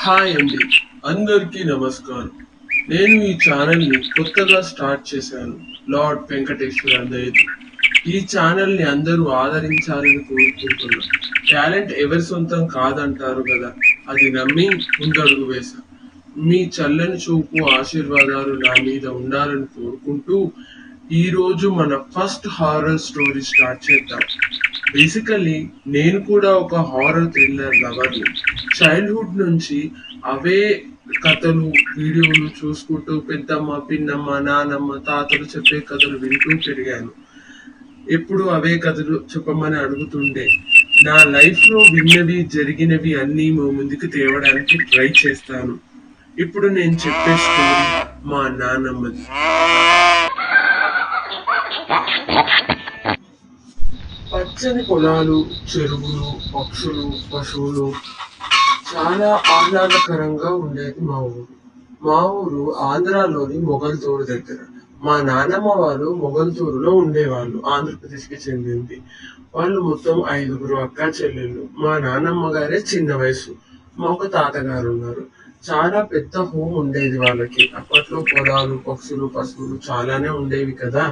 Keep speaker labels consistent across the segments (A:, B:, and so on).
A: Hi అండి, అందరికీ నమస్కారం. నేను ఈ ఛానల్ని కొత్తగా స్టార్ట్ చేశాను. లార్డ్ వెంకటేశ్వర దయతో ఈ ఛానల్ని అందరూ ఆదరించాలని కోరుకుంటున్నా. టాలెంట్ ఎవరి సొంతం కాదంటారు కదా, అది నమ్మి ముందడుగు వేశా. మీ చల్లని చూపు ఆశీర్వాదాలు నా మీద ఉండాలని కోరుకుంటూ ఈ రోజు మన ఫస్ట్ హారర్ స్టోరీ స్టార్ట్ చేద్దాం. బేసికల్లీ నేను కూడా ఒక హారర్ థ్రిల్లర్ లవర్ని. చైల్డ్హుడ్ నుంచి అవే కథలు, వీడియోలు చూసుకుంటూ పెద్దమ్మ, పిన్నమ్మ, నానమ్మ, తాతలు చెప్పే కథలు వింటూ పెరిగాను. ఎప్పుడు అవే కథలు చెప్పమని అడుగుతుండే. నా లైఫ్లో విన్నవి, జరిగినవి అన్నీ మా ముందుకు తేవడానికి ట్రై చేస్తాను. ఇప్పుడు నేను చెప్పే స్టోరీ మా నానమ్మది. పచ్చని పొలాలు, చెరువులు, పక్షులు, పశువులు, చాలా ఆహ్లాదకరంగా ఉండేది మా ఊరు. మా ఊరు ఆంధ్రాలోని మొగల్తూరు దగ్గర. మా నానమ్మ వాళ్ళు మొగల్తూరులో ఉండేవాళ్ళు, ఆంధ్రప్రదేశ్కి చెందింది. వాళ్ళు మొత్తం 5 అక్క చెల్లెళ్ళు. మా నానమ్మ గారే చిన్న వయసు. మా ఒక తాతగారు ఉన్నారు. చాలా పెద్ద హోమ్ ఉండేది వాళ్ళకి. అప్పట్లో పొలాలు, పక్షులు, పశువులు చాలానే ఉండేవి కదా.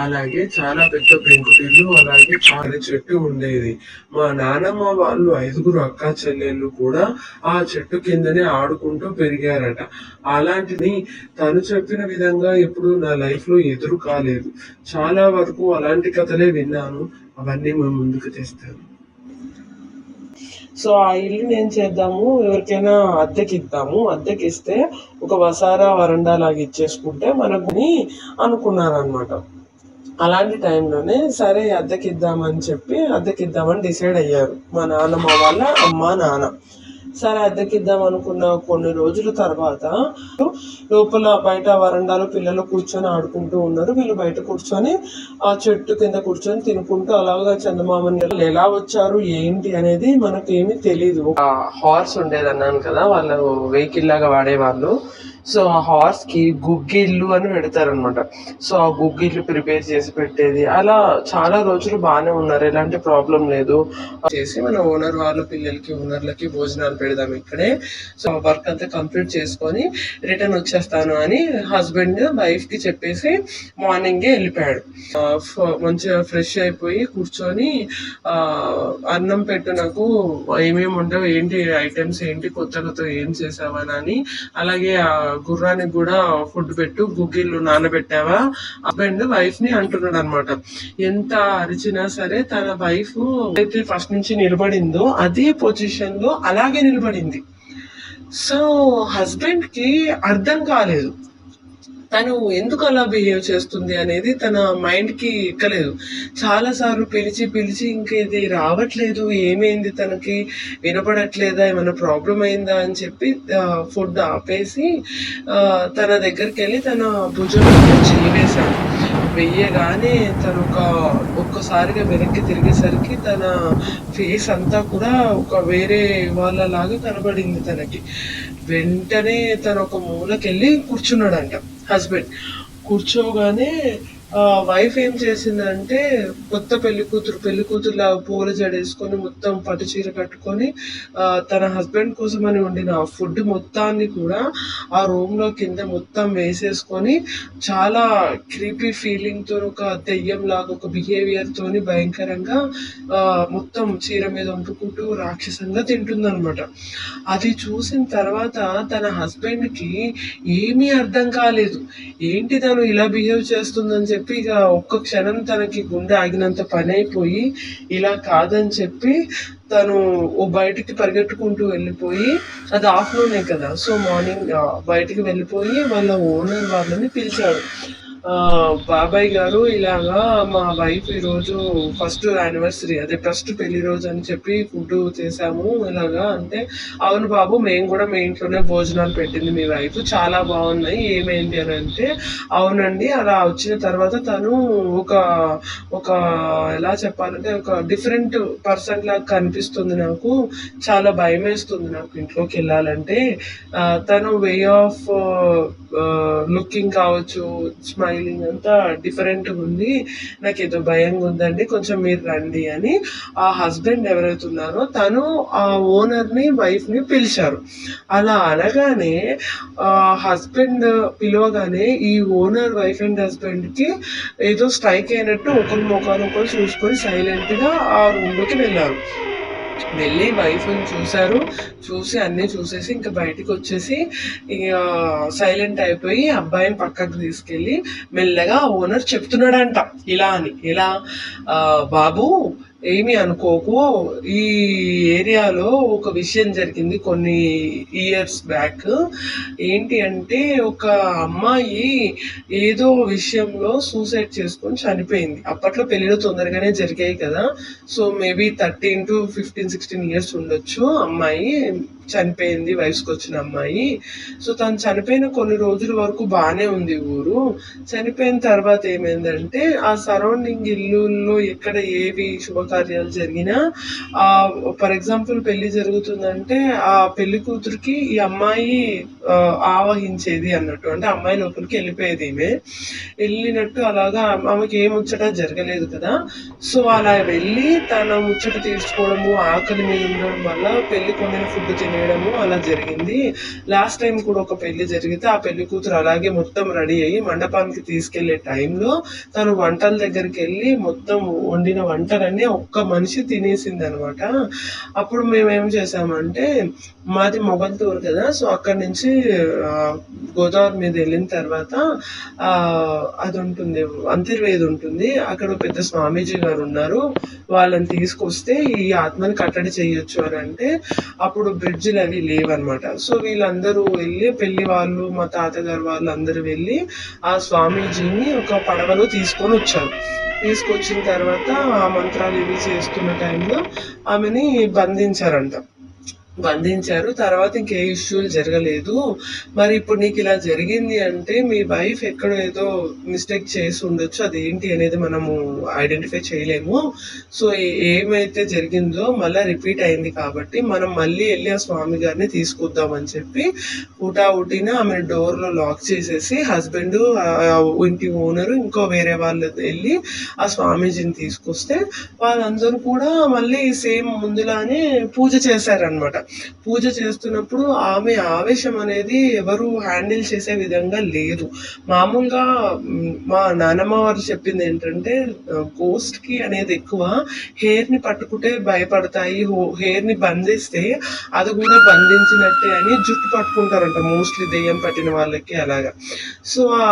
A: అలాగే చాలా పెద్ద పెంకుటిల్లు, అలాగే చాలా చెట్టు ఉండేది. మా నానమ్మ వాళ్ళు 5 అక్క చెల్లెళ్ళు కూడా ఆ చెట్టు కిందనే ఆడుకుంటూ పెరిగారట. అలాంటిది తను చెప్పిన విధంగా ఎప్పుడు నా లైఫ్ లో ఎదురు కాలేదు. చాలా వరకు అలాంటి కథలే విన్నాను. అవన్నీ మేము ముందుకు తెస్తాను. సో ఆ ఇల్లుని ఏం చేద్దాము, ఎవరికైనా అద్దెకిద్దాము. అద్దెకిస్తే ఒక వసారా వరండా లాగా ఇచ్చేసుకుంటే మనకు అనుకున్నారనమాట. అలాంటి టైంలోనే సరే అద్దెకిద్దామని డిసైడ్ అయ్యారు మా నాన్నమ్మ వాళ్ళ అమ్మ నాన్న. సరే అద్దెకిద్దాం అనుకున్న కొన్ని రోజుల తర్వాత లోపల బయట వరండాలో పిల్లలు కూర్చొని ఆడుకుంటూ ఉన్నారు. వీళ్ళు బయట కూర్చొని ఆ చెట్టు కింద కూర్చొని తినుకుంటూ అలాగా చందమామని ఎలా వచ్చారు ఏంటి అనేది మనకేమీ తెలీదు. హార్స్ ఉండేది అన్నాను కదా, వాళ్ళు వెహికల్ లాగా వాడేవాళ్ళు. సో ఆ హార్స్ కి గుగ్గిళ్ళు అని పెడతారనమాట. సో ఆ గుగ్గిళ్ళు ప్రిపేర్ చేసి పెట్టేది. అలా చాలా రోజులు బాగానే ఉన్నారు, ఎలాంటి ప్రాబ్లం లేదు. చేసి మన ఓనర్ వాళ్ళ పిల్లలకి, ఓనర్లకి భోజనాలు పెడదాం ఇక్కడే. సో వర్క్ అంతా కంప్లీట్ చేసుకొని రిటర్న్ వచ్చేస్తాను అని హస్బెండ్ వైఫ్ కి చెప్పేసి మార్నింగే వెళ్ళిపోయాడు. మంచిగా ఫ్రెష్ అయిపోయి కూర్చొని అన్నం పెట్టు, నాకు ఏమేమి ఉండవు, ఏంటి ఐటమ్స్, ఏంటి కొత్త ఏం చేసావని, అలాగే గుర్రానికి కూడా ఫుడ్ పెట్టు, గుగ్గిళ్ళు నానబెట్టావా, హస్బెండ్ వైఫ్ ని అంటున్నాడు అనమాట. ఎంత అరిచినా సరే తన వైఫ్ అయితే ఫస్ట్ నుంచి నిలబడిందో అదే పొజిషన్ లో అలాగే నిలబడింది. సో హస్బెండ్ కి అర్థం కాలేదు తను ఎందుకు అలా బిహేవ్ చేస్తుంది అనేది, తన మైండ్ కి ఎక్కలేదు. చాలా సార్లు పిలిచి ఇంక ఇది రావట్లేదు, ఏమైంది, తనకి వినపడట్లేదా, ఏమైనా ప్రాబ్లం అయిందా అని చెప్పి ఫుడ్ ఆపేసి తన దగ్గరికి వెళ్ళి తన భుజం చేయి వేశాడు. వెయ్యగానే తను ఒక్కసారిగా వెనక్కి తిరిగేసరికి తన ఫేస్ అంతా కూడా ఒక వేరే వాళ్ళలాగా కనబడింది తనకి. వెంటనే తను ఒక మూలకెళ్ళి కూర్చున్నాడంట హస్బెండ్. కూర్చోగానే వైఫ్ ఏం చేసిందంటే, కొత్త పెళ్లి కూతురులా పూల జడేసుకొని మొత్తం పట్టు చీర కట్టుకొని తన హస్బెండ్ కోసం అని వండిన ఆ ఫుడ్ మొత్తాన్ని కూడా ఆ రూమ్ లో కింద మొత్తం వేసేసుకొని చాలా క్రీపీ ఫీలింగ్ తో, ఒక దెయ్యం లాగా ఒక బిహేవియర్ తోని భయంకరంగా మొత్తం చీర మీద వంపుకుంటూ రాక్షసంగా తింటుందన్నమాట. అది చూసిన తర్వాత తన హస్బెండ్ కి ఏమీ అర్థం కాలేదు. ఏంటి తను ఇలా బిహేవ్ చేస్తుందని చెప్పి ఇక ఒక్క క్షణం తనకి గుండె ఆగినంత పని అయిపోయి, ఇలా కాదని చెప్పి తను బయటికి పరిగెట్టుకుంటూ వెళ్ళిపోయి, అది ఆఫ్టర్నూనే కదా, సో మార్నింగ్ బయటికి వెళ్ళిపోయి వాళ్ళ ఓనర్ వాళ్ళని పిలిచాడు. బాబాయ్ గారు, ఇలాగా మా వైఫ్ ఈరోజు ఫస్ట్ యానివర్సరీ, అదే ఫస్ట్ పెళ్లి రోజు అని చెప్పి ఫుడ్ చేసాము ఇలాగా అంటే, అవును బాబు, మేము కూడా మీ ఇంట్లోనే భోజనాలు పెట్టింది మీ వైఫ్, చాలా బాగున్నాయి, ఏమైంది అని అంటే, అవునండి, అలా వచ్చిన తర్వాత తను ఒక ఒక ఎలా చెప్పాలంటే ఒక డిఫరెంట్ పర్సన్ లాగా కనిపిస్తుంది నాకు, చాలా భయం వేస్తుంది నాకు ఇంట్లోకి వెళ్ళాలంటే. తను వే ఆఫ్ లుకింగ్ కావచ్చు, స్మైల్ స్మైలింగ్ అంతా డిఫరెంట్గా ఉంది, నాకు ఏదో భయంగా ఉందండి, కొంచెం మీరు రండి అని ఆ హస్బెండ్ ఎవరైతే ఉన్నారో తను ఆ ఓనర్ని వైఫ్ని పిలిచారు. అలా అనగానే హస్బెండ్ పిలవగానే ఈ ఓనర్ వైఫ్ అండ్ హస్బెండ్కి ఏదో స్ట్రైక్ అయినట్టు ఒకరి ముఖాలు ఒకరు చూసుకొని సైలెంట్గా ఆ రూమ్లోకి వెళ్ళారు. వెళ్ళి వైఫ్ని చూశారు. చూసి అన్నీ చూసేసి ఇంకా బయటికి వచ్చేసి ఇక సైలెంట్ అయిపోయి అబ్బాయిని పక్కకు తీసుకెళ్ళి మెల్లగా ఓనర్ చెప్తున్నాడంట ఇలా అని. ఇలా బాబు ఏమి అనుకోకు, ఈ ఏరియాలో ఒక విషయం జరిగింది కొన్ని ఇయర్స్ బ్యాక్. ఏంటి అంటే ఒక అమ్మాయి ఏదో విషయంలో సూసైడ్ చేసుకొని చనిపోయింది. అప్పట్లో పెళ్ళిళ్ళు తొందరగానే జరిగాయి కదా, సో మేబీ 13 to 15, 16 ఇయర్స్ ఉండొచ్చు. అమ్మాయి చనిపోయింది, వయసుకు వచ్చిన అమ్మాయి. సో తను చనిపోయిన కొన్ని రోజుల వరకు బాగానే ఉంది ఊరు. చనిపోయిన తర్వాత ఏమైందంటే ఆ సరౌండింగ్ ఇల్లుల్లో ఎక్కడ ఏవి శుభకార్యాలు జరిగినా ఫర్ ఎగ్జాంపుల్ పెళ్లి జరుగుతుందంటే ఆ పెళ్లి కూతురికి ఈ అమ్మాయి ఆవహించేది అన్నట్టు, అంటే అమ్మాయి లోపలికి వెళ్ళిపోయేది. ఈమె వెళ్ళినట్టు అలాగా ఆమెకి ఏ ముచ్చట జరగలేదు కదా, సో అలా వెళ్ళి తన ముచ్చట తీర్చుకోవడము, ఆకలి మీద ఉండడం వల్ల పెళ్లి కొండిన ఫుడ్ తినేయడము అలా జరిగింది. లాస్ట్ టైం కూడా ఒక పెళ్లి జరిగితే ఆ పెళ్లి కూతురు అలాగే మొత్తం రెడీ అయ్యి మండపానికి తీసుకెళ్లే టైంలో తను వంటల దగ్గరికి వెళ్ళి మొత్తం వండిన వంటలన్నీ ఒక్క మనిషి తినేసింది అనమాట. అప్పుడు మేము ఏం చేసామంటే, మాది మొగల్తూరు కదా, సో అక్కడి నుంచి గోదావరి మీద వెళ్ళిన తర్వాత అది ఉంటుంది, అంతర్వేది ఉంటుంది, అక్కడ పెద్ద స్వామీజీ గారు ఉన్నారు, వాళ్ళని తీసుకొస్తే ఈ ఆత్మని కట్టడి చేయొచ్చు అని అంటే అప్పుడు బ్రిడ్జిలు అవి లేవన్నమాట. సో వీళ్ళందరూ వెళ్ళి పెళ్లి వాళ్ళు, మా తాతగారు వాళ్ళు అందరూ వెళ్ళి ఆ స్వామీజీని ఒక పడవలో తీసుకొని వచ్చారు. తీసుకొచ్చిన తర్వాత ఆ మంత్రాలు ఇవి చేస్తున్న టైంలో ఆమెని బంధించారంట. తర్వాత ఇంకే ఇష్యూలు జరగలేదు. మరి ఇప్పుడు నీకు ఇలా జరిగింది అంటే మీ వైఫ్ ఎక్కడో ఏదో మిస్టేక్ చేసి ఉండొచ్చు, అది ఏంటి అనేది మనము ఐడెంటిఫై చేయలేము. సో ఏమైతే జరిగిందో మళ్ళీ రిపీట్ అయింది కాబట్టి మనం మళ్ళీ వెళ్ళి ఆ స్వామి గారిని తీసుకొద్దామని చెప్పి ఊటిన ఆమె డోర్లో లాక్ చేసేసి హస్బెండ్, ఇంటి ఓనరు, ఇంకో వేరే వాళ్ళు వెళ్ళి ఆ స్వామీజీని తీసుకొస్తే వాళ్ళందరూ కూడా మళ్ళీ సేమ్ ముందులానే పూజ చేశారనమాట. పూజ చేస్తున్నప్పుడు ఆమె ఆవేశం అనేది ఎవరు హ్యాండిల్ చేసే విధంగా లేదు. మామూలుగా మా నానమ్మ వారు చెప్పింది ఏంటంటే గోస్ట్ కి అనేది ఎక్కువ హెయిర్ ని పట్టుకుంటే భయపడతాయి, హెయిర్ ని బంధిస్తే అది కూడా బంధించినట్టే అని జుట్టు పట్టుకుంటారంట మోస్ట్లీ దెయ్యం పట్టిన వాళ్ళకి అలాగా. సో ఆ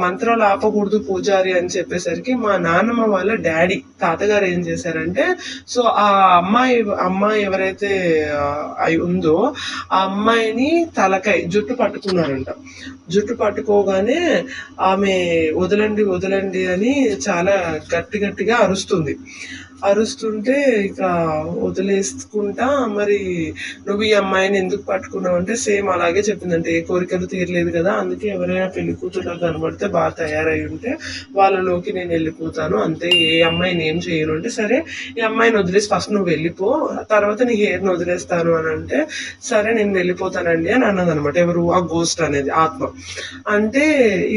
A: మంత్రాలు ఆపకూడదు పూజారి అని చెప్పేసరికి మా నాన్నమ్మ వాళ్ళ డాడీ తాతగారు ఏం చేశారంటే, సో ఆ అమ్మాయి ఎవరైతే అయి ఉందో ఆ అమ్మాయిని తలకాయ జుట్టు పట్టుకున్నారంట. జుట్టు పట్టుకోగానే ఆమె వదలండి అని చాలా గట్టిగా అరుస్తుంటే ఇక వదిలేసుకుంటా, మరి నువ్వు ఈ అమ్మాయిని ఎందుకు పట్టుకున్నావు అంటే సేమ్ అలాగే చెప్పిందంటే, ఏ కోరికలు తీరలేదు కదా, అందుకే ఎవరైనా పెళ్లి కూతురు కనబడితే బాగా తయారై ఉంటే వాళ్ళలోకి నేను వెళ్ళిపోతాను అంతే, ఏ అమ్మాయిని ఏం చేయను అంటే, సరే ఈ అమ్మాయిని వదిలేసి ఫస్ట్ నువ్వు వెళ్ళిపో, తర్వాత నీ హెయిర్ని వదిలేస్తాను అని అంటే, సరే నేను వెళ్ళిపోతానండి అని అన్నది అనమాట. ఎవరు? ఆ గోస్ట్ అనేది ఆత్మ. అంటే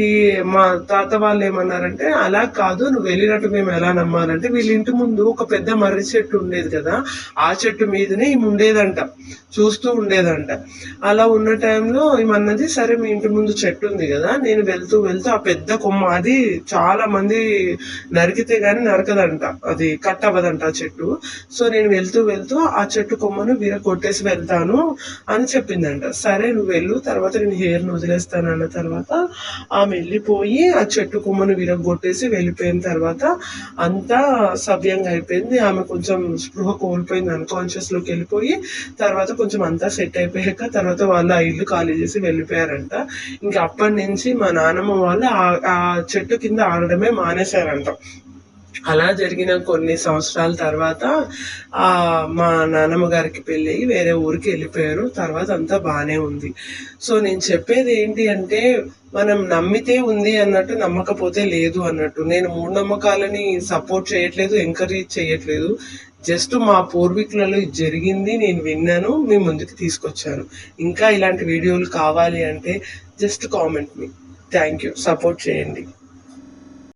A: ఈ మా తాత వాళ్ళు ఏమన్నారంటే, అలా కాదు, నువ్వు వెళ్ళినట్టు మేము ఎలా నమ్మాలంటే, వీళ్ళ ఇంటి ముందు ఒక పెద్ద మర్రి చెట్టు ఉండేది కదా, ఆ చెట్టు మీదనే ఈమె ఉండేదంట, చూస్తూ ఉండేదంట. అలా ఉన్న టైంలో ఏమన్నది, సరే మీ ఇంటి ముందు చెట్టు ఉంది కదా, నేను వెళ్తూ ఆ పెద్ద కొమ్మ, అది చాలా మంది నరికితే గానీ నరకదంట, అది కట్ అవ్వదంట ఆ చెట్టు. సో నేను వెళ్తూ ఆ చెట్టు కొమ్మను కొట్టేసి వెళ్తాను అని చెప్పిందంట. సరే నువ్వు వెళ్ళు, తర్వాత నేను హెయిర్ని వదిలేస్తాను అన్న తర్వాత ఆమె వెళ్ళిపోయి ఆ చెట్టు కొమ్మను విరగొట్టేసి వెళ్ళిపోయిన తర్వాత అంతా సవ్యంగా అయిపోయింది. ఆమె కొంచెం స్పృహ కోల్పోయింది, అన్కాన్షియస్ లోకి వెళ్ళిపోయి తర్వాత కొంచెం అంతా సెట్ అయిపోయాక తర్వాత వాళ్ళు ఆ ఇల్లు ఖాళీ చేసి వెళ్ళిపోయారంట. ఇంకా అప్పటి నుంచి మా నాన్నమ్మ వాళ్ళు ఆ చెట్టు కింద ఆడడమే మానేశారంట. అలా జరిగిన కొన్ని సంవత్సరాల తర్వాత మా నాన్నమ్మ గారికి పెళ్ళి వేరే ఊరికి వెళ్ళిపోయారు. తర్వాత అంతా బాగానే ఉంది. సో నేను చెప్పేది ఏంటి అంటే, మనం నమ్మితే ఉంది అన్నట్టు, నమ్మకపోతే లేదు అన్నట్టు. నేను మూఢనమ్మకాలని సపోర్ట్ చేయట్లేదు, ఎంకరేజ్ చేయట్లేదు. జస్ట్ మా పూర్వీకులలో జరిగింది నేను విన్నాను, మీ ముందుకు తీసుకొచ్చాను. ఇంకా ఇలాంటి వీడియోలు కావాలి అంటే just comment me. Thank you, support చేయండి.